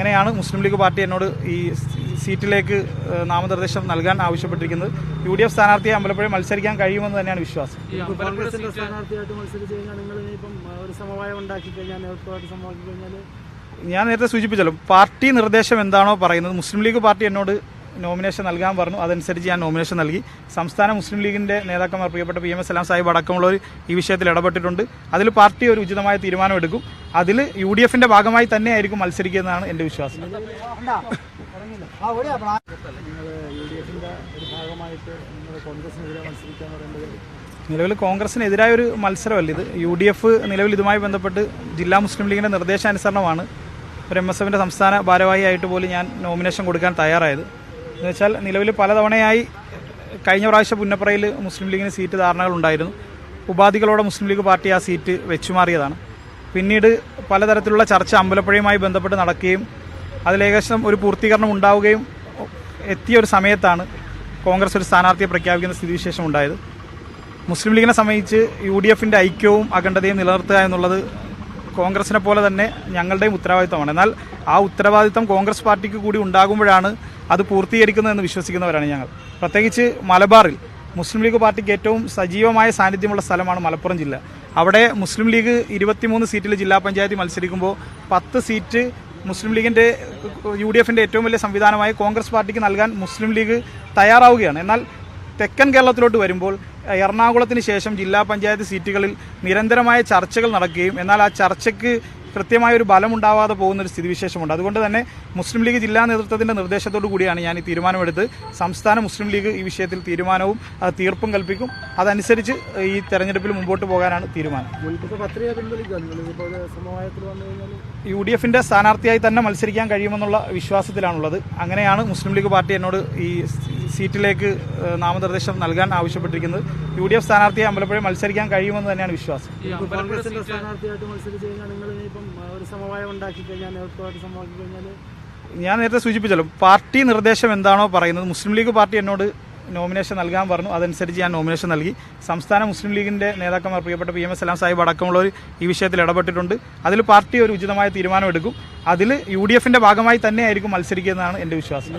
അങ്ങനെയാണ് മുസ്ലിം league party എന്നോട് ഈ സീറ്റിലേക്ക് നാമനിർദ്ദേശം നൽകാൻ ആവശ്യപ്പെട്ടിരിക്കുന്നത്. UDF സ്ഥാനാർത്ഥിയെ അമ്പലപ്പുഴ മത്സരിക്കാൻ കഴിയുമെന്ന് തന്നെയാണ് വിശ്വാസം. ഞാൻ നേരത്തെ സൂചിപ്പിച്ചല്ലോ, പാർട്ടി നിർദ്ദേശം എന്താണോ പറയുന്നത്, മുസ്ലിം ലീഗ് പാർട്ടി എന്നോട് നോമിനേഷൻ നൽകാൻ പറഞ്ഞു. അതനുസരിച്ച് ഞാൻ നോമിനേഷൻ നൽകി. സംസ്ഥാന മുസ്ലിം ലീഗിൻ്റെ നേതാക്കന്മാർ പ്രിയപ്പെട്ട PM സലാം സാഹിബ് അടക്കമുള്ളവർ ഈ വിഷയത്തിൽ ഇടപെട്ടിട്ടുണ്ട്. അതിൽ പാർട്ടി ഒരു ഉചിതമായ തീരുമാനമെടുക്കും. അതിൽ UDFന്റെ ഭാഗമായി തന്നെ ആയിരിക്കും മത്സരിക്കുന്നതാണ് എൻ്റെ വിശ്വാസം. നിലവിൽ കോൺഗ്രസിനെതിരായ ഒരു മത്സരമല്ല ഇത്. UDF നിലവിൽ ഇതുമായി ബന്ധപ്പെട്ട് ജില്ലാ മുസ്ലിം ലീഗിൻ്റെ നിർദ്ദേശാനുസരണമാണ് ഒരു MSFന്റെ സംസ്ഥാന ഭാരവാഹിയായിട്ട് പോലും ഞാൻ നോമിനേഷൻ കൊടുക്കാൻ തയ്യാറായത്. എന്നുവെച്ചാൽ നിലവിൽ പലതവണയായി കഴിഞ്ഞ പ്രാവശ്യം പുന്നപ്രയിൽ മുസ്ലിം ലീഗിന് സീറ്റ് ധാരണകൾ ഉണ്ടായിരുന്നു. ഉപാധികളോടെ മുസ്ലിം ലീഗ് പാർട്ടി ആ സീറ്റ് വെച്ചുമാറിയതാണ്. പിന്നീട് പലതരത്തിലുള്ള ചർച്ച അമ്പലപ്പുഴയുമായി ബന്ധപ്പെട്ട് നടക്കുകയും അതിലേകദേശം ഒരു പൂർത്തീകരണം ഉണ്ടാവുകയും എത്തിയ ഒരു സമയത്താണ് കോൺഗ്രസ് ഒരു സ്ഥാനാർത്ഥിയെ പ്രഖ്യാപിക്കുന്ന സ്ഥിതിവിശേഷം ഉണ്ടായത്. മുസ്ലിം ലീഗിനെ സംബന്ധിച്ച് UDFന്റെ ഐക്യവും അഖണ്ഡതയും നിലനിർത്തുക എന്നുള്ളത് കോൺഗ്രസിനെ പോലെ തന്നെ ഞങ്ങളുടെയും ഉത്തരവാദിത്തമാണ്. എന്നാൽ ആ ഉത്തരവാദിത്തം കോൺഗ്രസ് പാർട്ടിക്ക് കൂടി ഉണ്ടാകുമ്പോഴാണ് അത് പൂർത്തീകരിക്കുന്നതെന്ന് വിശ്വസിക്കുന്നവരാണ് ഞങ്ങൾ. പ്രത്യേകിച്ച് മലബാറിൽ മുസ്ലിം ലീഗ് പാർട്ടിക്ക് ഏറ്റവും സജീവമായ സാന്നിധ്യമുള്ള സ്ഥലമാണ് മലപ്പുറം ജില്ല. അവിടെ മുസ്ലിം ലീഗ് 23 സീറ്റിൽ ജില്ലാ പഞ്ചായത്തിൽ മത്സരിക്കുമ്പോൾ 10 സീറ്റ് മുസ്ലിം ലീഗിൻ്റെ UDFന്റെ ഏറ്റവും വലിയ സംവിധാനമായ കോൺഗ്രസ് പാർട്ടിക്ക് നൽകാൻ മുസ്ലിം ലീഗ് തയ്യാറാവുകയാണ്. എന്നാൽ തെക്കൻ കേരളത്തിലോട്ട് വരുമ്പോൾ എറണാകുളത്തിന് ശേഷം ജില്ലാ പഞ്ചായത്ത് സീറ്റുകളിൽ നിരന്തരമായ ചർച്ചകൾ നടക്കുകയും എന്നാൽ ആ ചർച്ചയ്ക്ക് കൃത്യമായൊരു ബലമുണ്ടാവാതെ പോകുന്നൊരു സ്ഥിതിവിശേഷമുണ്ട്. അതുകൊണ്ട് തന്നെ മുസ്ലിം ലീഗ് ജില്ലാ നേതൃത്വത്തിൻ്റെ നിർദ്ദേശത്തോടു കൂടിയാണ് ഞാൻ ഈ തീരുമാനമെടുത്ത്. സംസ്ഥാന മുസ്ലിം ലീഗ് ഈ വിഷയത്തിൽ തീരുമാനവും തീർപ്പും കൽപ്പിക്കും. അതനുസരിച്ച് ഈ തെരഞ്ഞെടുപ്പിൽ മുമ്പോട്ട് പോകാനാണ് തീരുമാനം. UDFന്റെ സ്ഥാനാർത്ഥിയായി തന്നെ മത്സരിക്കാൻ കഴിയുമെന്നുള്ള വിശ്വാസത്തിലാണുള്ളത്. അങ്ങനെയാണ് മുസ്ലിം ലീഗ് പാർട്ടി എന്നോട് ഈ സീറ്റിലേക്ക് നാമനിർദ്ദേശം നൽകാൻ ആവശ്യപ്പെട്ടിരിക്കുന്നത്. UDF സ്ഥാനാർത്ഥിയെ അമ്പലപ്പുഴ മത്സരിക്കാൻ കഴിയുമെന്ന് തന്നെയാണ് വിശ്വാസം. ഞാൻ നേരത്തെ സൂചിപ്പിച്ചല്ലോ, പാർട്ടി നിർദ്ദേശം എന്താണോ പറയുന്നത്, മുസ്ലിം ലീഗ് പാർട്ടി എന്നോട് നോമിനേഷൻ നൽകാൻ പറഞ്ഞു. അതനുസരിച്ച് ഞാൻ നോമിനേഷൻ നൽകി. സംസ്ഥാന മുസ്ലിം ലീഗിൻ്റെ നേതാക്കന്മാർ പ്രിയപ്പെട്ട PM സലാം സാഹിബ് അടക്കമുള്ളവർ ഈ വിഷയത്തിൽ ഇടപെട്ടിട്ടുണ്ട്. അതിൽ പാർട്ടി ഒരു ഉചിതമായ തീരുമാനമെടുക്കും. അതിൽ UDFന്റെ ഭാഗമായി തന്നെ ആയിരിക്കും മത്സരിക്കുന്നതാണ് എൻ്റെ വിശ്വാസം.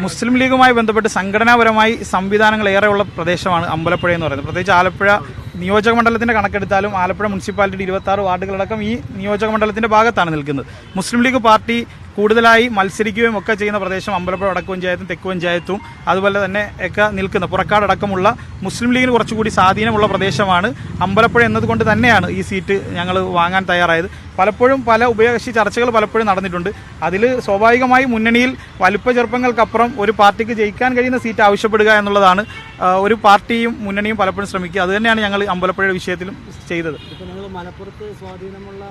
മുസ്ലിം ലീഗുമായി ബന്ധപ്പെട്ട് സംഘടനാപരമായി സംവിധാനങ്ങൾ ഏറെയുള്ള പ്രദേശമാണ് അമ്പലപ്പുഴ എന്ന് പറയുന്നത്. പ്രത്യേകിച്ച് ആലപ്പുഴ നിയോജക മണ്ഡലത്തിൻ്റെ കണക്കെടുത്താലും ആലപ്പുഴ മുനിസിപ്പാലിറ്റിയുടെ 26 വാർഡുകളടക്കം ഈ നിയോജക മണ്ഡലത്തിൻ്റെ ഭാഗത്താണ് നിൽക്കുന്നത്. മുസ്ലിം ലീഗ് പാർട്ടി കൂടുതലായി മത്സരിക്കുകയും ഒക്കെ ചെയ്യുന്ന പ്രദേശം അമ്പലപ്പുഴ വടക്ക് പഞ്ചായത്തും തെക്ക് പഞ്ചായത്തും അതുപോലെ തന്നെ ഒക്കെ നിൽക്കുന്ന പുറക്കാടക്കമുള്ള മുസ്ലിം ലീഗിന് കുറച്ചുകൂടി സ്വാധീനമുള്ള പ്രദേശമാണ് അമ്പലപ്പുഴ എന്നതുകൊണ്ട് തന്നെയാണ് ഈ സീറ്റ് ഞങ്ങൾ വാങ്ങാൻ തയ്യാറായത്. പലപ്പോഴും പല ഉഭയകക്ഷി ചർച്ചകൾ പലപ്പോഴും നടന്നിട്ടുണ്ട്. അതിൽ സ്വാഭാവികമായി മുന്നണിയിൽ വലുപ്പ ചെറുപ്പങ്ങൾക്കപ്പുറം ഒരു പാർട്ടിക്ക് ജയിക്കാൻ കഴിയുന്ന സീറ്റ് ആവശ്യപ്പെടുക എന്നുള്ളതാണ് ഒരു പാർട്ടിയും മുന്നണിയും പലപ്പോഴും ശ്രമിക്കുക. അതുതന്നെയാണ് ഞങ്ങൾ അമ്പലപ്പുഴയുടെ വിഷയത്തിലും ചെയ്തത്. മലപ്പുറത്ത് സ്വാധീനമുള്ള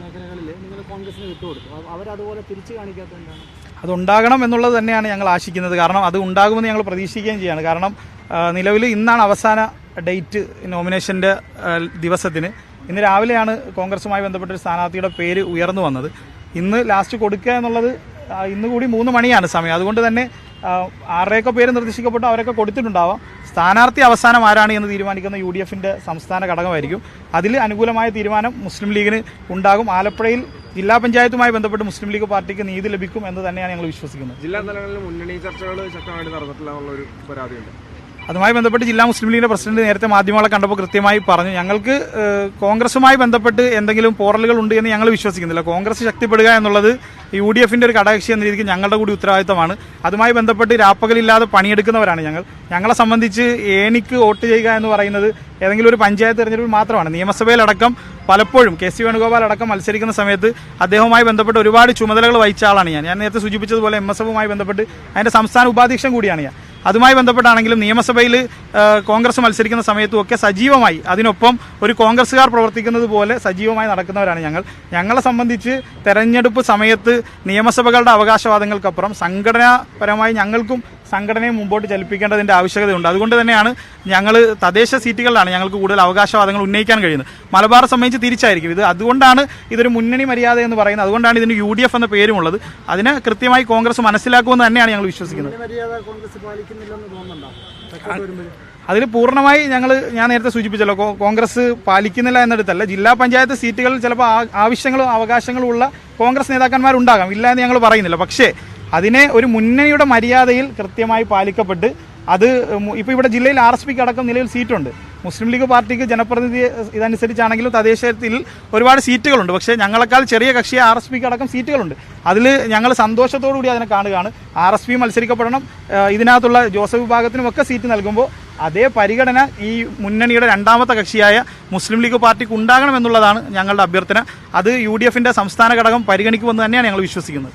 മേഖലകളിൽ നിങ്ങൾ കോൺഗ്രസിന് വിട്ടുകൊടുത്തു. അവരതുപോലെ തിരിച്ചു കാണിക്കാത്തതുകൊണ്ടാണ്. അതുണ്ടാകണം എന്നുള്ളത് തന്നെയാണ് ഞങ്ങൾ ആശിക്കുന്നത്. കാരണം അത് ഉണ്ടാകുമെന്ന് ഞങ്ങൾ പ്രതീക്ഷിക്കുകയും ചെയ്യുകയാണ്. കാരണം നിലവിൽ ഇന്നാണ് അവസാന ഡേറ്റ് നോമിനേഷൻ്റെ ദിവസത്തിന്. ഇന്ന് രാവിലെയാണ് കോൺഗ്രസുമായി ബന്ധപ്പെട്ട ഒരു സ്ഥാനാർത്ഥിയുടെ പേര് ഉയർന്നു വന്നത്. ഇന്ന് ലാസ്റ്റ് കൊടുക്കുക എന്നുള്ളത് ഇന്ന് കൂടി 3 മണിയാണ് സമയം. അതുകൊണ്ട് തന്നെ ആരുടെയൊക്കെ പേര് നിർദ്ദേശിക്കപ്പെട്ടു അവരൊക്കെ കൊടുത്തിട്ടുണ്ടാവാം. സ്ഥാനാർത്ഥി അവസാനം ആരാണ് എന്ന് തീരുമാനിക്കുന്ന UDFന്റെ സംസ്ഥാന ഘടകമായിരിക്കും. അതിൽ അനുകൂലമായ തീരുമാനം മുസ്ലിം ലീഗിന് ഉണ്ടാകും. ആലപ്പുഴയിൽ ജില്ലാ പഞ്ചായത്തുമായി ബന്ധപ്പെട്ട് മുസ്ലിം ലീഗ് പാർട്ടിക്ക് നീതി ലഭിക്കും എന്ന് തന്നെയാണ് ഞങ്ങൾ വിശ്വസിക്കുന്നത്. ജില്ലാ തലങ്ങളിൽ മുന്നണി ചർച്ചകൾ ശക്തമായിട്ട് നടന്നിട്ടില്ല എന്നുള്ളൊരു പരാതിയുണ്ട്. അതുമായി ബന്ധപ്പെട്ട് ജില്ലാ മുസ്ലിം ലീഗിന്റെ പ്രസിഡന്റ് നേരത്തെ മാധ്യമങ്ങളെ കണ്ടപ്പോൾ കൃത്യമായി പറഞ്ഞു, ഞങ്ങൾക്ക് കോൺഗ്രസുമായി ബന്ധപ്പെട്ട് എന്തെങ്കിലും പോറലുകൾ ഉണ്ട് എന്ന് ഞങ്ങൾ വിശ്വസിക്കുന്നില്ല. കോൺഗ്രസ് ശക്തിപ്പെടുക എന്നുള്ളത് UDFന്റെ ഒരു ഘടകകക്ഷി എന്ന രീതിക്ക് ഞങ്ങളുടെ കൂടി ഉത്തരവാദിത്തമാണ്. അതുമായി ബന്ധപ്പെട്ട് രാപ്പകലില്ലാതെ പണിയെടുക്കുന്നവരാണ് ഞങ്ങൾ. ഞങ്ങളെ സംബന്ധിച്ച് ഏണിക്ക് വോട്ട് ചെയ്യുക എന്ന് പറയുന്നത് ഏതെങ്കിലും ഒരു പഞ്ചായത്ത് തെരഞ്ഞെടുപ്പിൽ മാത്രമാണ്. നിയമസഭയിലടക്കം പലപ്പോഴും KC വേണുഗോപാൽ അടക്കം മത്സരിക്കുന്ന സമയത്ത് അദ്ദേഹവുമായി ബന്ധപ്പെട്ട് ഒരുപാട് ചുമതലകൾ വഹിച്ച ആളാണ് ഞാൻ. നേരത്തെ സൂചിപ്പിച്ചതുപോലെ MSFുമായി ബന്ധപ്പെട്ട് അതിൻ്റെ സംസ്ഥാന ഉപാധ്യക്ഷൻ കൂടിയാണ് ഞാൻ. അതുമായി ബന്ധപ്പെട്ടാണെങ്കിലും നിയമസഭയിൽ കോൺഗ്രസ് മത്സരിക്കുന്ന സമയത്തും ഒക്കെ സജീവമായി അതിനൊപ്പം ഒരു കോൺഗ്രസ്സുകാർ പ്രവർത്തിക്കുന്നത് പോലെ സജീവമായി നടക്കുന്നവരാണ് ഞങ്ങൾ. ഞങ്ങളെ സംബന്ധിച്ച് തെരഞ്ഞെടുപ്പ് സമയത്ത് നിയമസഭകളുടെ അവകാശവാദങ്ങൾക്കപ്പുറം സംഘടനാപരമായി ഞങ്ങൾക്കും സംഘടനയെ മുമ്പോട്ട് ചലിപ്പിക്കേണ്ടതിൻ്റെ ആവശ്യകതയുണ്ട്. അതുകൊണ്ട് തന്നെയാണ് ഞങ്ങൾ തദ്ദേശ സീറ്റുകളിലാണ് ഞങ്ങൾക്ക് കൂടുതൽ അവകാശവാദങ്ങൾ ഉന്നയിക്കാൻ കഴിയുന്നത്. മലബാർ സംബന്ധിച്ച് തിരിച്ചായിരിക്കും ഇത്. അതുകൊണ്ടാണ് ഇതൊരു മുന്നണി മര്യാദ എന്ന് പറയുന്നത്. അതുകൊണ്ടാണ് ഇതിന് UDF എന്ന പേരുമുള്ളത്. അതിനെ കൃത്യമായി കോൺഗ്രസ് മനസ്സിലാക്കുമെന്ന് തന്നെയാണ് ഞങ്ങൾ വിശ്വസിക്കുന്നത്. അതിൽ പൂർണ്ണമായി ഞാൻ നേരത്തെ സൂചിപ്പിച്ചല്ലോ, കോൺഗ്രസ് പാലിക്കുന്നില്ല എന്നിടത്തല്ല, ജില്ലാ പഞ്ചായത്ത് സീറ്റുകളിൽ ചിലപ്പോൾ ആവശ്യങ്ങളും അവകാശങ്ങളും ഉള്ള കോൺഗ്രസ് നേതാക്കന്മാരുണ്ടാകാം, ഇല്ല എന്ന് ഞങ്ങൾ പറയുന്നില്ല. പക്ഷേ അതിനെ ഒരു മുന്നണിയുടെ മര്യാദയിൽ കൃത്യമായി പാലിക്കപ്പെട്ട് അത് ഇപ്പോൾ ഇവിടെ ജില്ലയിൽ RSPക്ക് അടക്കം നിലവിൽ സീറ്റുണ്ട്. മുസ്ലിം ലീഗ് പാർട്ടിക്ക് ജനപ്രതിനിധി ഇതനുസരിച്ചാണെങ്കിലും തദ്ദേശത്തിൽ ഒരുപാട് സീറ്റുകളുണ്ട്. പക്ഷേ ഞങ്ങളെക്കാൾ ചെറിയ കക്ഷിയെ RSPക്ക് അടക്കം സീറ്റുകളുണ്ട്. അതിൽ ഞങ്ങൾ സന്തോഷത്തോടു കൂടി അതിനെ കാണുകയാണ്. RSP മത്സരിക്കപ്പെടണം, ഇതിനകത്തുള്ള ജോസഫ് വിഭാഗത്തിനുമൊക്കെ സീറ്റ് നൽകുമ്പോൾ അതേ പരിഗണന ഈ മുന്നണിയുടെ രണ്ടാമത്തെ കക്ഷിയായ മുസ്ലിം ലീഗ് പാർട്ടിക്ക് ഉണ്ടാകണമെന്നുള്ളതാണ് ഞങ്ങളുടെ അഭ്യർത്ഥന. അത് UDFന്റെ സംസ്ഥാന ഘടകം പരിഗണിക്കുമെന്ന് തന്നെയാണ് ഞങ്ങൾ വിശ്വസിക്കുന്നത്.